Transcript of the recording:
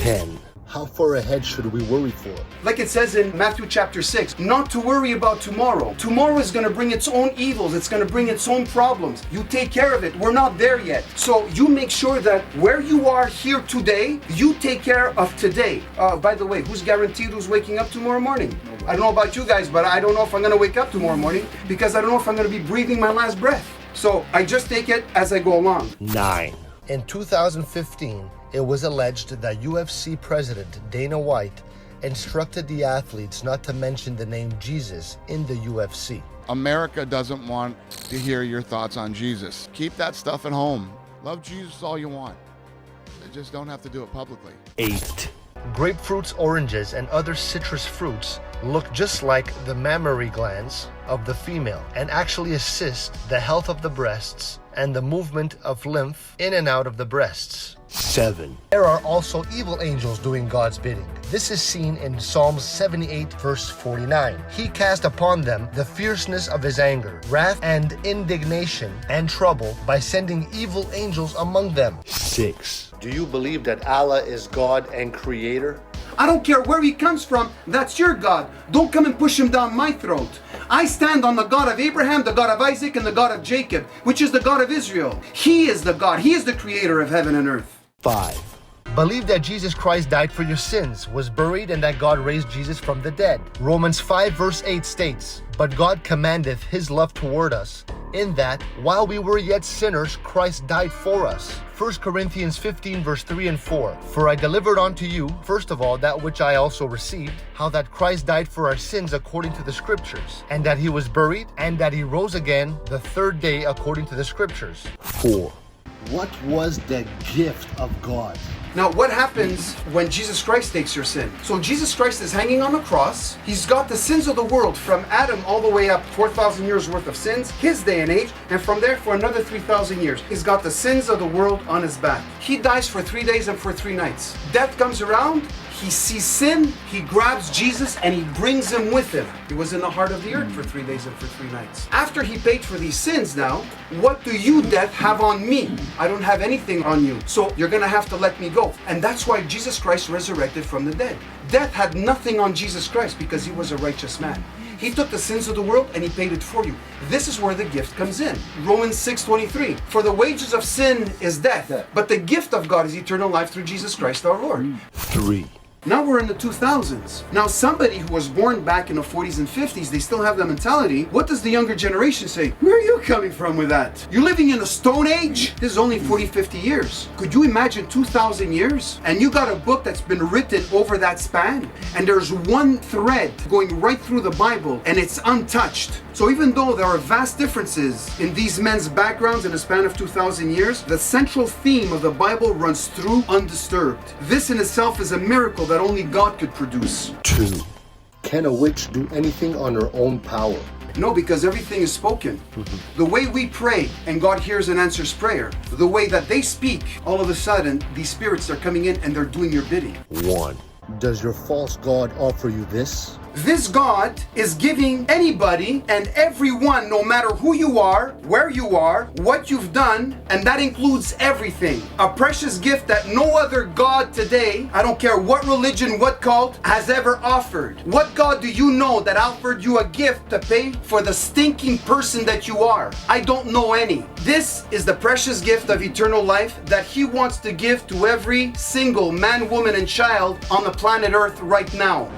10. How far ahead should we worry for? Like it says in Matthew chapter 6, not to worry about tomorrow. Tomorrow is going to bring its own evils. It's going to bring its own problems. You take care of it. We're not there yet. So you make sure that where you are here today, you take care of today. By the way, who's guaranteed who's waking up tomorrow morning? I don't know about you guys, but I don't know if I'm going to wake up tomorrow morning because I don't know if I'm going to be breathing my last breath. So I just take it as I go along. 9. In 2015, it was alleged that UFC President Dana White instructed the athletes not to mention the name Jesus in the UFC. America doesn't want to hear your thoughts on Jesus. Keep that stuff at home. Love Jesus all you want. You just don't have to do it publicly. 8. Grapefruits, oranges, and other citrus fruits look just like the mammary glands of the female and actually assist the health of the breasts and the movement of lymph in and out of the breasts. 7. There are also evil angels doing God's bidding. This is seen in Psalms 78 verse 49. He cast upon them the fierceness of his anger, wrath and indignation and trouble by sending evil angels among them. 6. Do you believe that Allah is God and creator? I don't care where he comes from, that's your God. Don't come and push him down my throat. I stand on the God of Abraham, the God of Isaac, and the God of Jacob, which is the God of Israel. He is the God. He is the creator of heaven and earth. 5. Believe that Jesus Christ died for your sins, was buried, and that God raised Jesus from the dead. Romans 5 verse 8 states, "But God commandeth his love toward us, in that, while we were yet sinners, Christ died for us." 1 Corinthians 15 verse 3 and 4, "For I delivered unto you, first of all, that which I also received, how that Christ died for our sins according to the Scriptures, and that he was buried, and that he rose again the third day according to the Scriptures." 4. What was the gift of God? Now, what happens when Jesus Christ takes your sin? So Jesus Christ is hanging on the cross. He's got the sins of the world from Adam all the way up, 4,000 years worth of sins, his day and age, and from there for another 3,000 years. He's got the sins of the world on his back. He dies for 3 days and for 3 nights. Death comes around. He sees sin, he grabs Jesus, and he brings him with him. He was in the heart of the earth for 3 days and for 3 nights. After he paid for these sins now, what do you, death, have on me? I don't have anything on you. So you're going to have to let me go. And that's why Jesus Christ resurrected from the dead. Death had nothing on Jesus Christ because he was a righteous man. He took the sins of the world and he paid it for you. This is where the gift comes in. Romans 6:23. "For the wages of sin is death, but the gift of God is eternal life through Jesus Christ our Lord." 3. Now we're in the 2000s. Now somebody who was born back in the 40s and 50s, they still have that mentality. What does the younger generation say? Where are you coming from with that? You're living in the Stone Age? This is only 40, 50 years. Could you imagine 2,000 years? And you got a book that's been written over that span. And there's one thread going right through the Bible and it's untouched. So even though there are vast differences in these men's backgrounds in a span of 2,000 years, the central theme of the Bible runs through undisturbed. This in itself is a miracle that only God could produce. 2. Can a witch do anything on her own power? No, because everything is spoken. The way we pray and God hears and answers prayer, the way that they speak, all of a sudden these spirits are coming in and they're doing your bidding. 1. Does your false god offer you this? This God is giving anybody and everyone, no matter who you are, where you are, what you've done, and that includes everything. A precious gift that no other God today, I don't care what religion, what cult, has ever offered. What God do you know that offered you a gift to pay for the stinking person that you are? I don't know any. This is the precious gift of eternal life that He wants to give to every single man, woman, and child on the planet Earth right now.